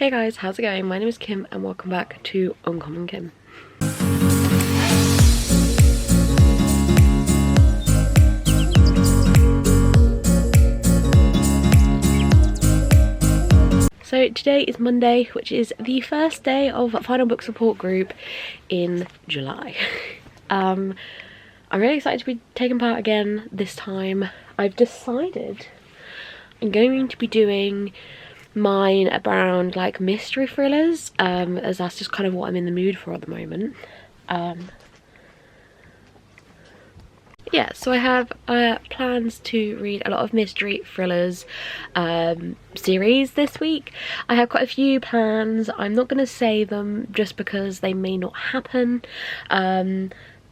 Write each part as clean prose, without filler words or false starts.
Hey guys, how's it going? My name is Kim and welcome back to Uncommonkim. So today is Monday, which is the first day of Final Book Support Group in July. I'm really excited to be taking part again this time. I've decided I'm going to be doing mine around like mystery thrillers, as that's just kind of what I'm in the mood for at the moment. Yeah, so I have plans to read a lot of mystery thrillers series this week. I have quite a few plans. I'm not going to say them just because they may not happen,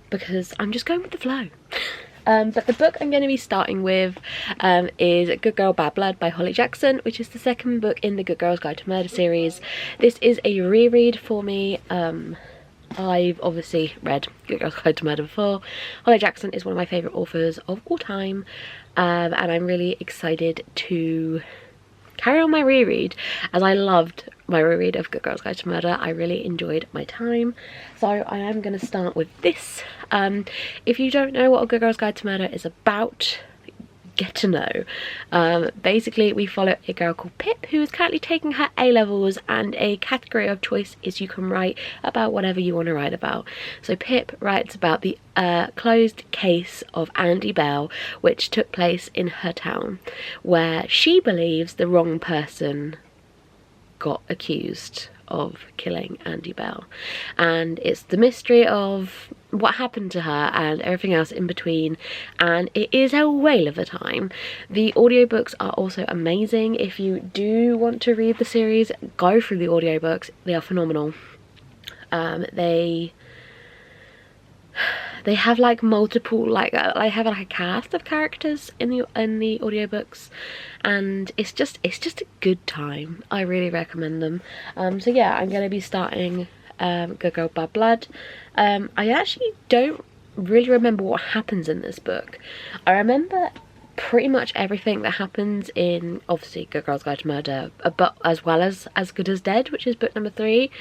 because I'm just going with the flow. But the book I'm going to be starting with is Good Girl Bad Blood by Holly Jackson, which is the second book in the Good Girls Guide to Murder series. This is a reread for me. I've obviously read Good Girls Guide to Murder before. Holly Jackson is one of my favourite authors of all time, and I'm really excited to carry on my reread, as I loved my reread of Good Girls Guide to Murder. I really enjoyed my time, so I am going to start with this. If you don't know what a Good Girls Guide to Murder is about, get to know. Basically we follow a girl called Pip who is currently taking her A-levels, and a category of choice is you can write about whatever you want to write about. So Pip writes about the closed case of Andy Bell, which took place in her town, where she believes the wrong person got accused of killing Andy Bell, and it's the mystery of what happened to her and everything else in between, and it is a whale of a time. The audiobooks are also amazing. If you do want to read the series, go through the audiobooks. They are phenomenal. They have like multiple, like I have like a cast of characters in the audiobooks, and it's just a good time. I really recommend them. So yeah, I'm gonna be starting Good Girl Bad Blood. I actually don't really remember what happens in this book. I remember pretty much everything that happens in obviously Good Girls Guide to Murder, but as well as Good as Dead, which is book number 3.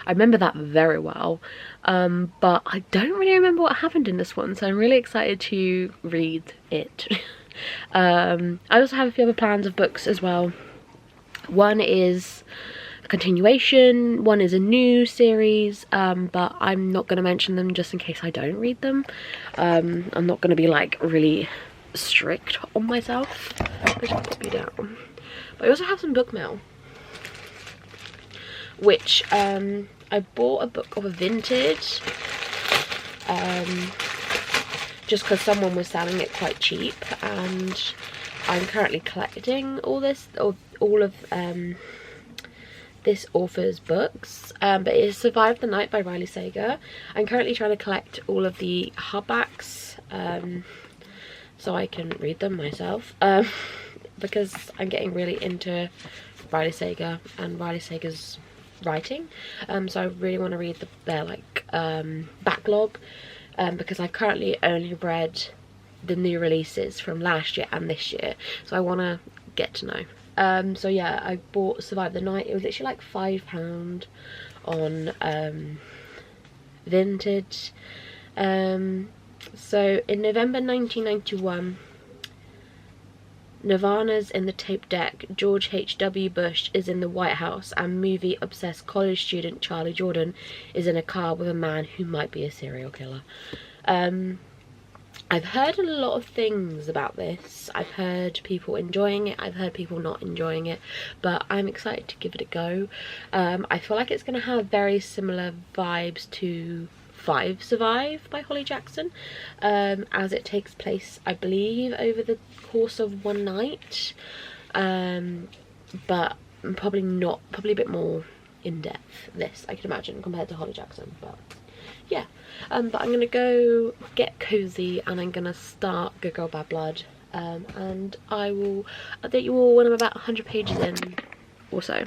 I remember that very well, but I don't really remember what happened in this one, so I'm really excited to read it. I also have a few other plans of books as well. One is a continuation, one is a new series, but I'm not going to mention them just in case I don't read them. I'm not going to be like really strict on myself. I'll just pop you down. But I also have some book mail, which I bought a book of a vintage just because someone was selling it quite cheap, and I'm currently collecting all of this author's books, but it is Survive the Night by Riley Sager. I'm currently trying to collect all of the hardbacks so I can read them myself, because I'm getting really into Riley Sager and Riley Sager's writing, so I really want to read their like backlog, because I've currently only read the new releases from last year and this year, so I want to get to know. So yeah, I bought Survive the Night. It was literally like £5 on vintage. So in November 1991, Nirvana's in the tape deck, George H.W. Bush is in the White House, and movie-obsessed college student Charlie Jordan is in a car with a man who might be a serial killer. I've heard a lot of things about this. I've heard people enjoying it, I've heard people not enjoying it, but I'm excited to give it a go. I feel like it's going to have very similar vibes to 5 Survive by Holly Jackson, as it takes place, I believe, over the course of one night, but probably a bit more in-depth, this I can imagine, compared to Holly Jackson. But yeah, but I'm gonna go get cozy and I'm gonna start Good Girl Bad Blood, and I will update you all when I'm about 100 pages in or so.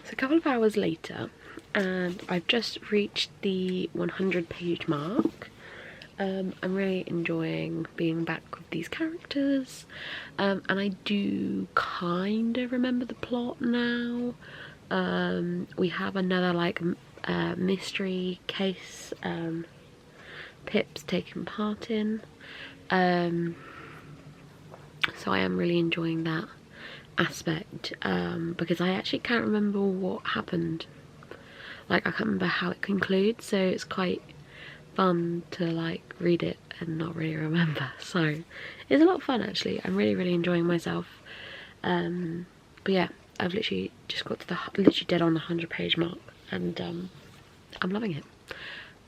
It's a couple of hours later and I've just reached the 100-page mark. I'm really enjoying being back with these characters, and I do kind of remember the plot now. We have another like mystery case Pip's taking part in, so I am really enjoying that aspect, because I actually can't remember what happened. Like, I can't remember how it concludes, so it's quite fun to like read it and not really remember. So it's a lot of fun actually. I'm really enjoying myself. But yeah, I've literally just got to the literally dead on the 100-page mark, and I'm loving it.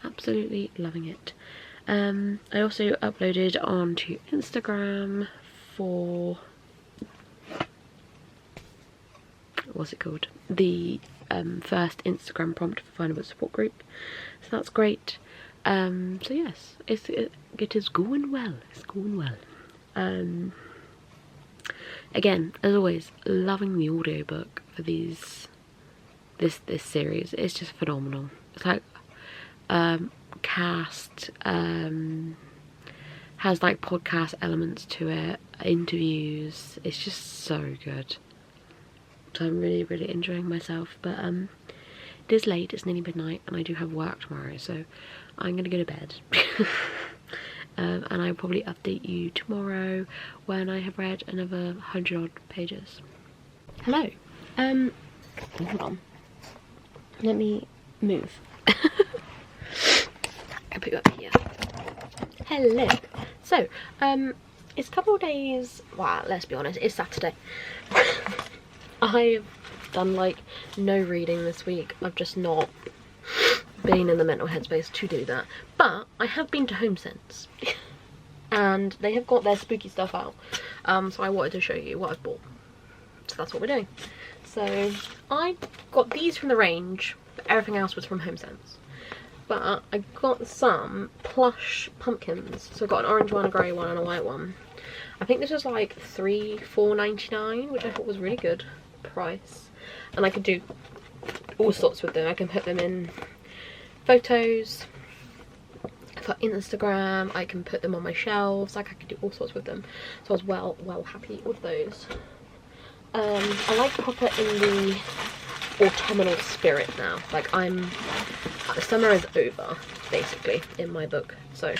Absolutely loving it. I also uploaded onto Instagram for, what's it called, the first Instagram prompt for Find a Book support group, so that's great. So yes, it is going well. It's going well. Again, as always, loving the audiobook for this series. It's just phenomenal. It's like cast, has like podcast elements to it, interviews. It's just so good. So I'm really enjoying myself. But it is late, it's nearly midnight, and I do have work tomorrow, so I'm gonna go to bed. And I'll probably update you tomorrow when I have read another 100-odd pages. Hello. Hold on. Let me move. I'll put you up here. Hello. So, it's a couple of days, well, let's be honest, it's Saturday. I've done like no reading this week. I've just not been in the mental headspace to do that. But I have been to HomeSense and they have got their spooky stuff out. So I wanted to show you what I've bought. So that's what we're doing. So I got these from the range, but everything else was from HomeSense. But I got some plush pumpkins. So I got an orange one, a grey one and a white one. I think this was like $4.99, which I thought was really good price. And I could do all sorts with them. I can put them in photos for Instagram, I can put them on my shelves, like I could do all sorts with them. So I was well happy with those. I like Papa in the autumnal spirit now. Like the summer is over basically in my book. So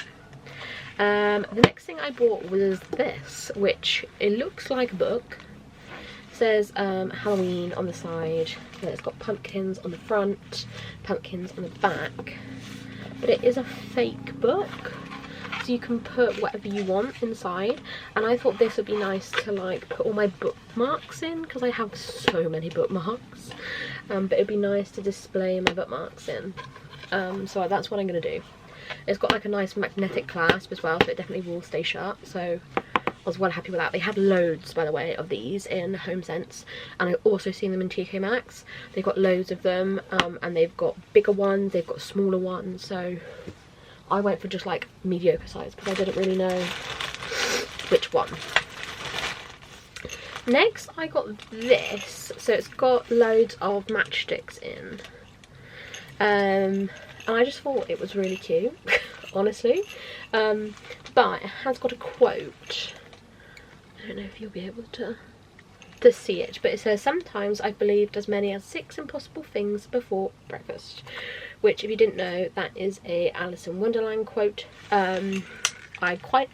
the next thing I bought was this, which it looks like a book. It says Halloween on the side, and it's got pumpkins on the front, pumpkins on the back, but it is a fake book, so you can put whatever you want inside. And I thought this would be nice to like put all my bookmarks in, because I have so many bookmarks, but it'd be nice to display my bookmarks in. So that's what I'm going to do. It's got like a nice magnetic clasp as well, so it definitely will stay shut. So I was well happy with that. They had loads, by the way, of these in HomeSense, and I've also seen them in TK Maxx. They've got loads of them, and they've got bigger ones, they've got smaller ones, so I went for just like mediocre size because I didn't really know which one. Next I got this, so it's got loads of matchsticks in, and I just thought it was really cute, honestly, but it has got a quote. I don't know if you'll be able to see it, but it says, "Sometimes I've believed as many as 6 impossible things before breakfast," which, if you didn't know, that is a Alice in Wonderland quote. I quite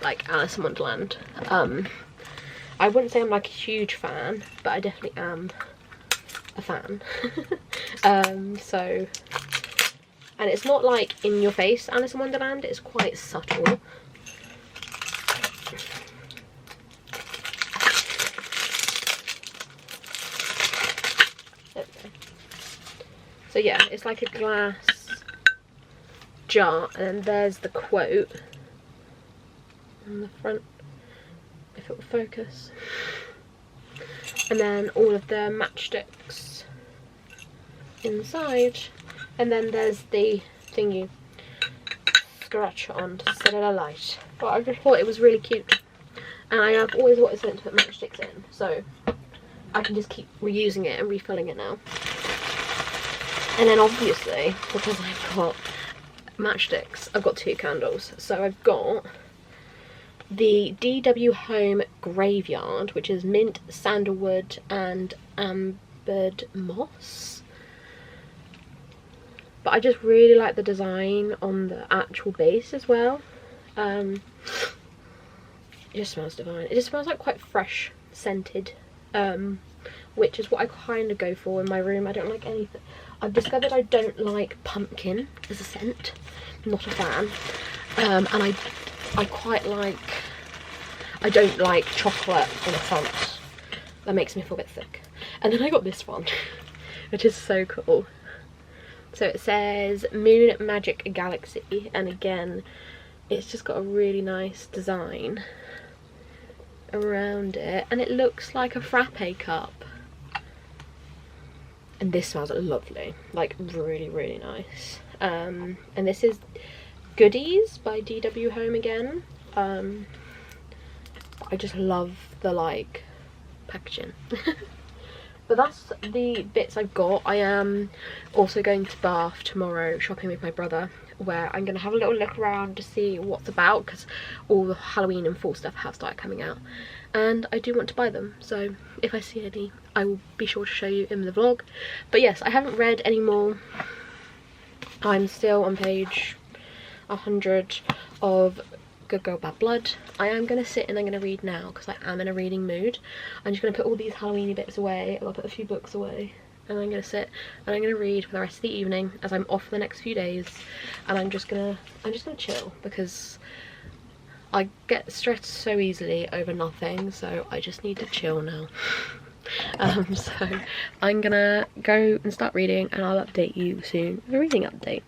like Alice in Wonderland. I wouldn't say I'm like a huge fan, but I definitely am a fan. So, and it's not like in your face Alice in Wonderland, it's quite subtle. So yeah, it's like a glass jar, and then there's the quote on the front, if it will focus, and then all of the matchsticks inside, and then there's the thing you scratch on to set it alight. But I just thought it was really cute, and I have always wanted to put matchsticks in, so I can just keep reusing it and refilling it now. And then obviously, because I've got matchsticks, I've got 2 candles. So I've got the DW Home Graveyard, which is mint, sandalwood and ambered moss. But I just really like the design on the actual base as well. It just smells divine. It just smells like quite fresh scented, which is what I kind of go for in my room. I don't like anything. I've discovered I don't like pumpkin as a scent. I'm not a fan. And I quite like, I don't like chocolate in the front. That makes me feel a bit sick. And then I got this one, which is so cool. So it says Moon Magic Galaxy, and again, it's just got a really nice design around it, and it looks like a frappe cup. And this smells lovely, like really, really nice. And this is Goodies by DW Home again. I just love the like packaging. But that's the bits I've got. I am also going to Bath tomorrow shopping with my brother, where I'm going to have a little look around to see what's about, because all the Halloween and fall stuff have started coming out and I do want to buy them. So if I see any, I will be sure to show you in the vlog. But yes, I haven't read any more. I'm still on page 100 of Good Girl Bad Blood. I am going to sit and I'm going to read now because I am in a reading mood. I'm just going to put all these Halloweeny bits away. I'll put a few books away and I'm going to sit and I'm going to read for the rest of the evening as I'm off for the next few days. And I'm just gonna chill, because I get stressed so easily over nothing, so I just need to chill now. So I'm gonna go and start reading, and I'll update you soon with a reading update.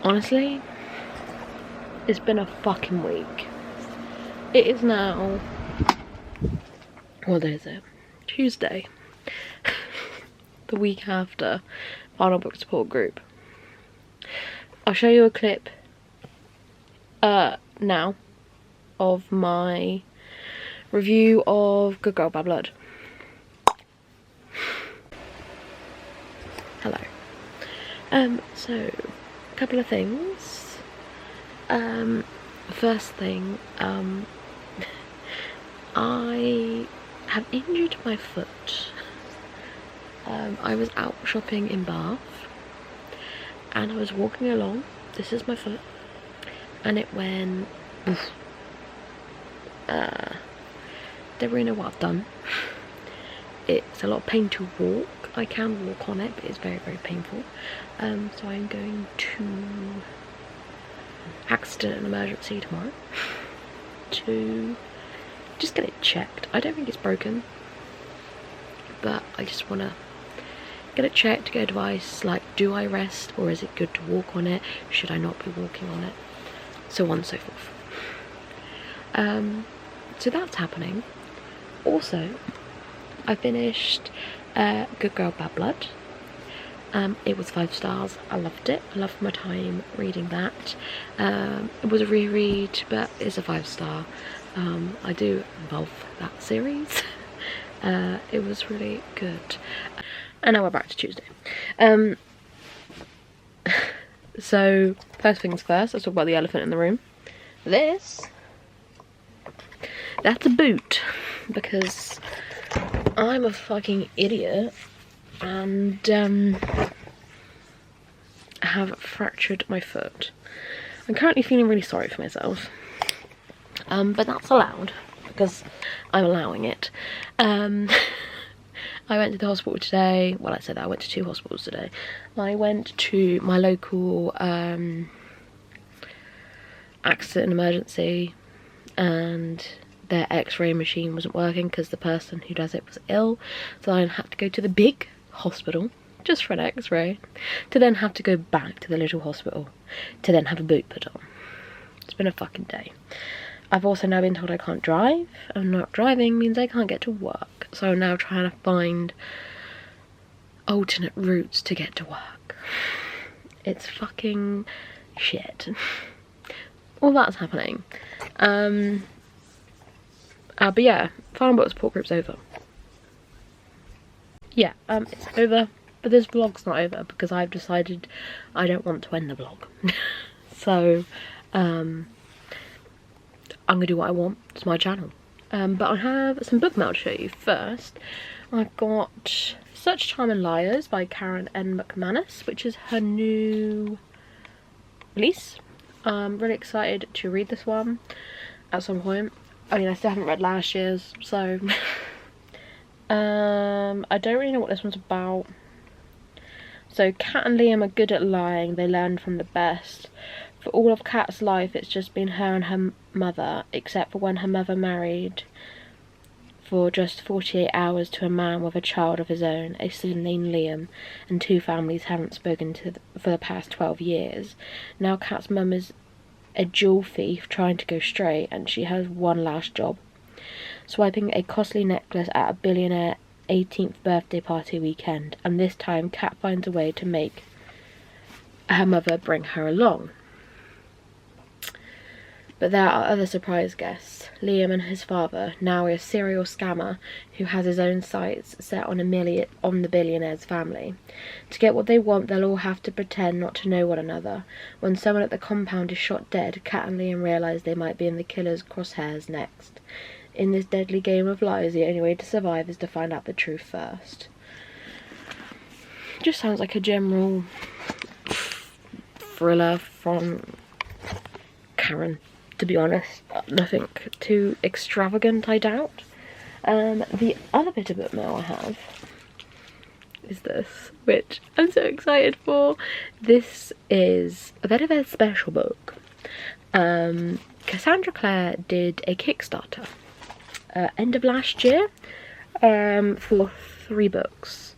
Honestly, it's been a fucking week. It is now, what day is it? Tuesday. The week after final book support group. I'll show you a clip now of my review of Good Girl Bad Blood. Hello. So a couple of things. First thing, I have injured my foot. I was out shopping in Bath and I was walking along, this is my foot, and it went don't really know what I've done. It's a lot of pain to walk. I can walk on it, but it's very, very painful. So I'm going to accident and emergency tomorrow to just get it checked. I don't think it's broken, but I just want to get it checked, get advice, like, do I rest or is it good to walk on it? Should I not be walking on it? So on and so forth. So that's happening. Also, I finished Good Girl Bad Blood. It was 5 stars. I loved it. I loved my time reading that. It was a reread, but it's a 5-star. I do love that series. It was really good. And now we're back to Tuesday. So first things first, let's talk about the elephant in the room. That's a boot, because I'm a fucking idiot and have fractured my foot. I'm currently feeling really sorry for myself, but that's allowed because I'm allowing it. I went to the hospital today. Well, I said that I went to 2 hospitals today. I went to my local accident and emergency, and their x-ray machine wasn't working because the person who does it was ill, so I had to go to the big hospital just for an x-ray, to then have to go back to the little hospital to then have a boot put on. It's been a fucking day. I've also now been told I can't drive, and not driving means I can't get to work, so I'm now trying to find alternate routes to get to work. It's fucking shit. All that's happening. But yeah, Final Book support group's over. Yeah, it's over, but this vlog's not over because I've decided I don't want to end the vlog. So, I'm gonna do what I want. It's my channel. But I have some book mail to show you first. I've got Such Charm and Liars by Karen N. McManus, which is her new release. I'm really excited to read this one at some point. I mean, I still haven't read last year's, so I don't really know what this one's about. So Kat and Liam are good at lying. They learn from the best. For all of Kat's life, it's just been her and her mother, except for when her mother married for just 48 hours to a man with a child of his own, a son named Liam, and 2 families haven't spoken for the past 12 years. Now Kat's mum is a jewel thief trying to go straight, and she has one last job: swiping a costly necklace at a billionaire 18th birthday party weekend. And this time Kat finds a way to make her mother bring her along. But there are other surprise guests. Liam and his father, now a serial scammer who has his own sights set on the billionaire's family. To get what they want, they'll all have to pretend not to know one another. When someone at the compound is shot dead, Kat and Liam realise they might be in the killer's crosshairs next. In this deadly game of lies, the only way to survive is to find out the truth first. Just sounds like a general thriller from Karen, to be honest. Nothing too extravagant, I doubt. The other bit of book mail I have is this, which I'm so excited for. This is a bit of a special book. Cassandra Clare did a Kickstarter end of last year for 3 books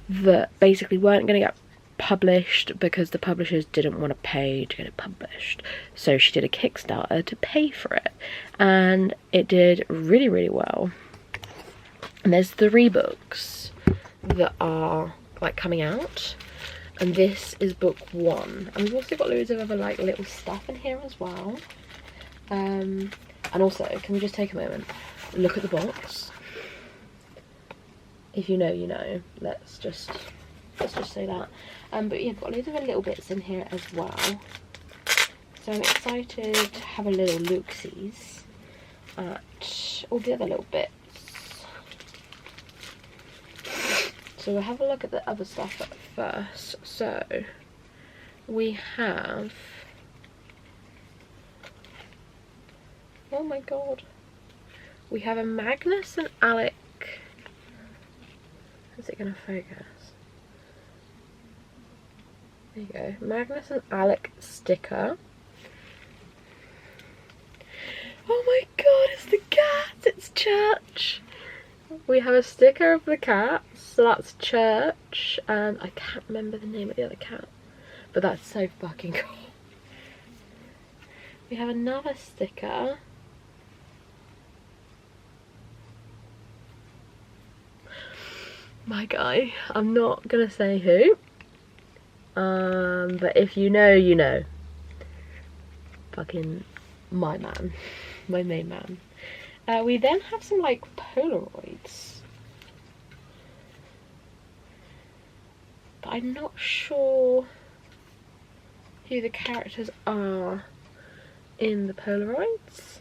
that basically weren't going to get published because the publishers didn't want to pay to get it published. So she did a Kickstarter to pay for it, and it did really, really well. And there's 3 books that are like coming out, and this is book 1. And we've also got loads of other like little stuff in here as well. And also, can we just take a moment, look at the box? If you know, you know. Let's just say that. But yeah, I've got loads of little bits in here as well. So I'm excited to have a little look-sees at all the other little bits. So we'll have a look at the other stuff at first. So we have, oh my god, We have a Magnus and Alec. Is it going to focus? There you go. Magnus and Alec sticker. Oh my god, it's the cat! It's Church! We have a sticker of the cat, so that's Church, and I can't remember the name of the other cat, but that's so fucking cool. We have another sticker. My guy. I'm not gonna say who. But if you know, you know. Fucking my man. My main man. We then have some like Polaroids. But I'm not sure who the characters are in the Polaroids.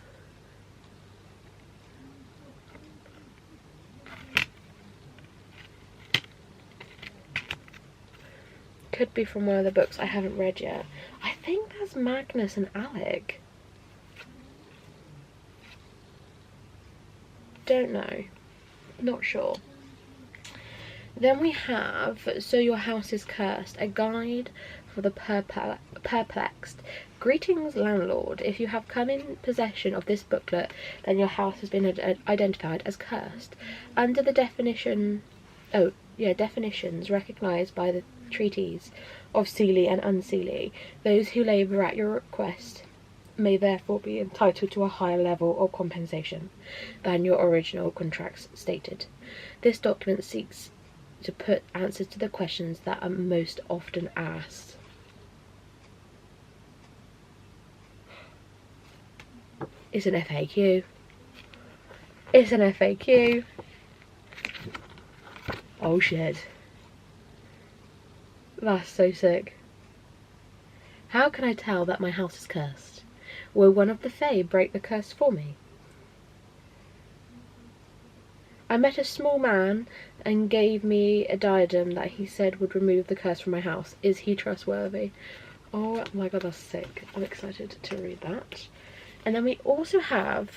Could be from one of the books I haven't read yet. I think that's Magnus and Alec. Don't know. Not sure. Then we have So Your House is Cursed, a guide for the perplexed. Greetings, landlord. If you have come in possession of this booklet, then your house has been identified as cursed. Under the definitions recognised by the treaties of Seelie and Unseelie, those who labour at your request may therefore be entitled to a higher level of compensation than your original contracts stated. This document seeks to put answers to the questions that are most often asked. It's an FAQ. It's an FAQ. Oh shit. That's so sick. How can I tell that my house is cursed? Will one of the Fae break the curse for me? I met a small man and gave me a diadem that he said would remove the curse from my house. Is he trustworthy? Oh my god, that's sick. I'm excited to read that. And then we also have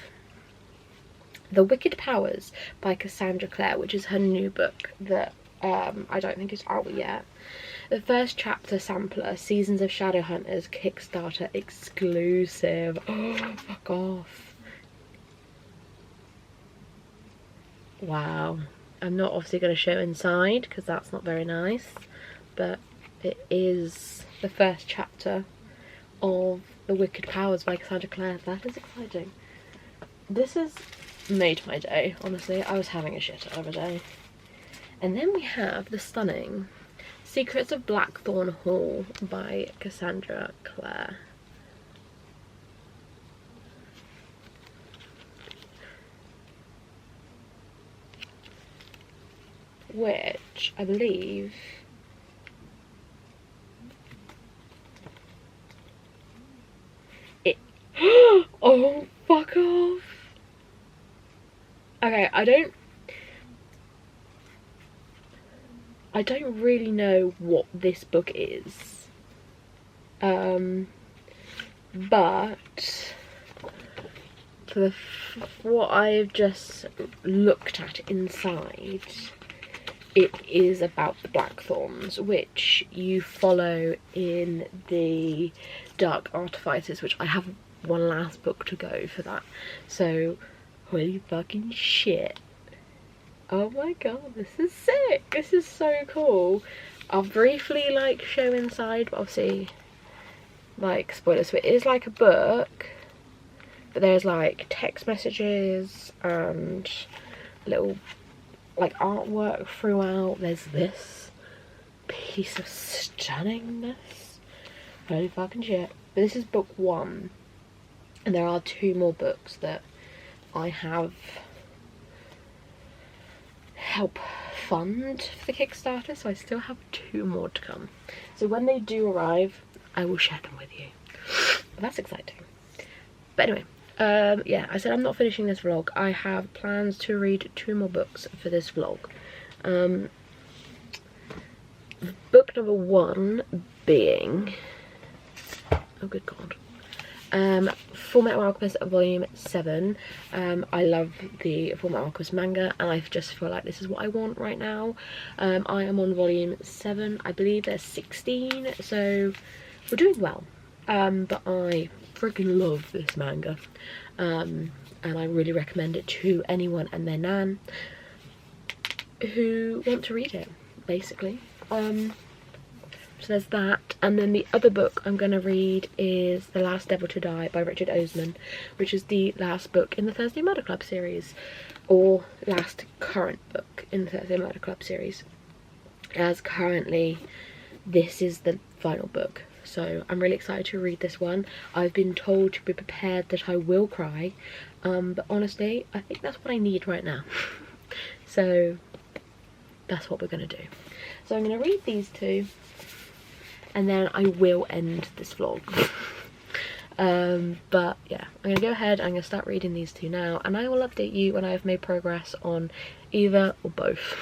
The Wicked Powers by Cassandra Clare, which is her new book that I don't think is out yet. The first chapter sampler, Seasons of Shadowhunters, Kickstarter exclusive. Oh, fuck off. Wow. I'm not obviously going to show inside because that's not very nice, but it is the first chapter of The Wicked Powers by Cassandra Clare. That is exciting. This has made my day, honestly. I was having a shit the other day. And then we have the stunning Secrets of Blackthorn Hall by Cassandra Clare. Which I believe it oh, fuck off. Okay, I don't really know what this book is, but for what I've just looked at inside, it is about the Blackthorns, which you follow in the Dark Artifices, which I have one last book to go for that. So, holy fucking shit. Oh my god, this is sick. This is so cool. I'll briefly like show inside, but obviously like spoilers. So it is like a book, but there's like text messages and little like artwork throughout. There's this piece of stunningness. Holy fucking shit. But this is book 1, and there are 2 more books that I have help fund for the Kickstarter, so I still have 2 more to come. So when they do arrive, I will share them with you. But that's exciting. But anyway, yeah, I said I'm not finishing this vlog. I have plans to read 2 more books for this vlog. Book number 1 being, oh good god, Fullmetal Alchemist Volume 7. I love the Fullmetal Alchemist manga, and I just feel like this is what I want right now. I am on Volume 7. I believe there's 16, so we're doing well. But I freaking love this manga, and I really recommend it to anyone and their nan who want to read it, basically. So there's that, and then the other book I'm going to read is The Last Devil to Die by Richard Osman, which is the last book in the Thursday Murder Club series, or last current book in the Thursday Murder Club series, as currently this is the final book. So I'm really excited to read this one. I've been told to be prepared that I will cry, but honestly I think that's what I need right now. So that's what we're going to do. So I'm going to read these two, and then I will end this vlog. But yeah, I'm going to go ahead, I'm going to start reading these two now, and I will update you when I have made progress on either or both.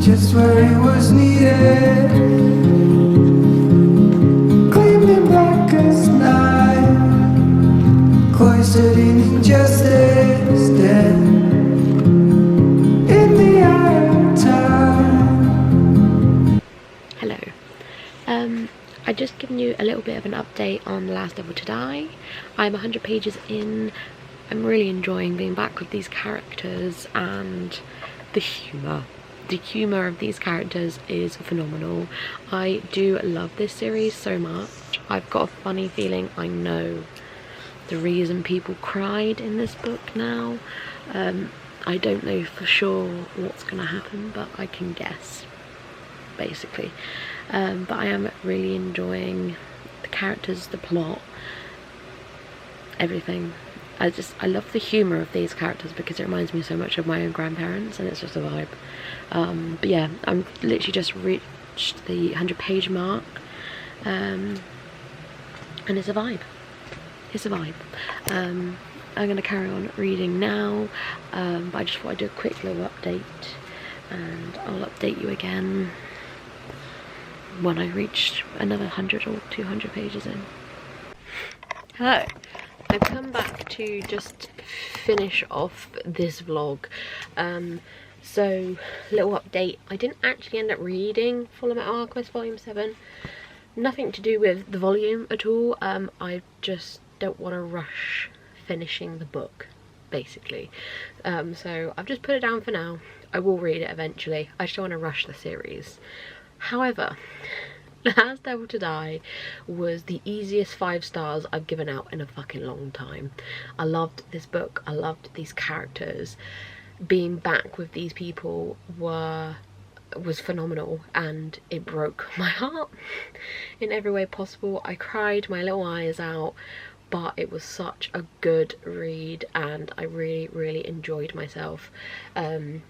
Just where it was needed, gleaming black as night, cloistered in injustice, dead in the eye of time. Hello. I've just given you a little bit of an update on The Last Devil to Die. I'm 100 pages in. I'm really enjoying being back with these characters, and the humour. The humour of these characters is phenomenal. I do love this series so much. I've got a funny feeling I know the reason people cried in this book now. I don't know for sure what's going to happen, but I can guess, basically. But I am really enjoying the characters, the plot, everything. I love the humour of these characters because it reminds me so much of my own grandparents, and it's just a vibe. But yeah, I'm literally just reached the 100-page mark, and it's a vibe. It's a vibe. I'm going to carry on reading now, but I just thought I'd do a quick little update, and I'll update you again when I reach another 100 or 200 pages in. Hello. I've come back to just finish off this vlog. So, little update. I didn't actually end up reading Fullmetal Alchemist Volume 7. Nothing to do with the volume at all. I just don't want to rush finishing the book, basically. So I've just put it down for now. I will read it eventually. I just don't want to rush the series. However, The Last Devil to Die was the easiest 5 stars I've given out in a fucking long time. I loved this book. I loved these characters. Being back with these people was phenomenal, and it broke my heart in every way possible. I cried my little eyes out, but it was such a good read, and I really enjoyed myself so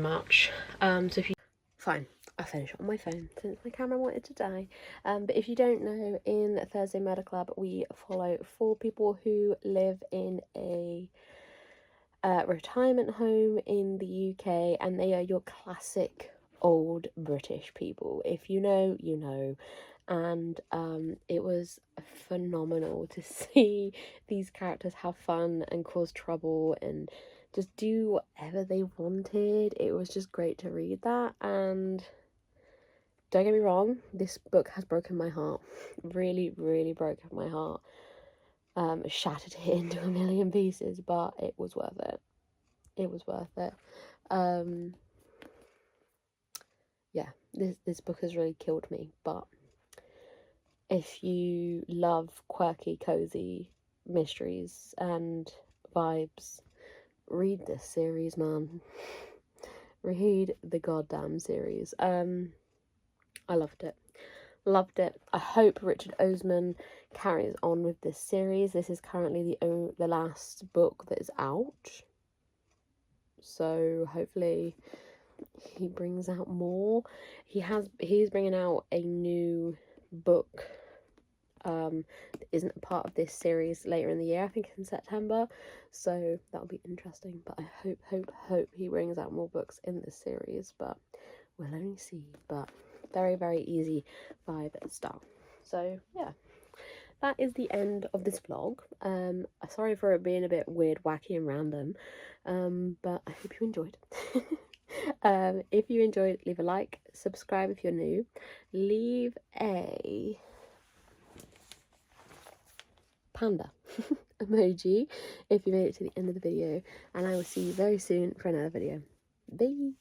much. So if you fine, I'll finish on my phone since my camera wanted to die. But if you don't know, in Thursday Murder Club we follow 4 people who live in a retirement home in the UK, and they are your classic old British people. If you know, you know. And it was phenomenal to see these characters have fun and cause trouble and just do whatever they wanted. It was just great to read that, and don't get me wrong, this book has broken my heart. Really broken my heart. Shattered it into a million pieces, but it was worth it. It was worth it. Yeah, this book has really killed me, but if you love quirky, cozy mysteries and vibes, read this series, man. Read the goddamn series. I loved it. Loved it. I hope Richard Osman carries on with this series. This is currently the last book that is out. so hopefully he brings out more. He's bringing out a new book that isn't a part of this series later in the year, I think in September, so that'll be interesting. But I hope he brings out more books in this series, but we'll only see. But very easy 5-star. So yeah, that is the end of this vlog. Sorry for it being a bit weird, wacky and random, but I hope you enjoyed. If you enjoyed, leave a like, subscribe if you're new, leave a panda emoji if you made it to the end of the video, and I will see you very soon for another video. Bye.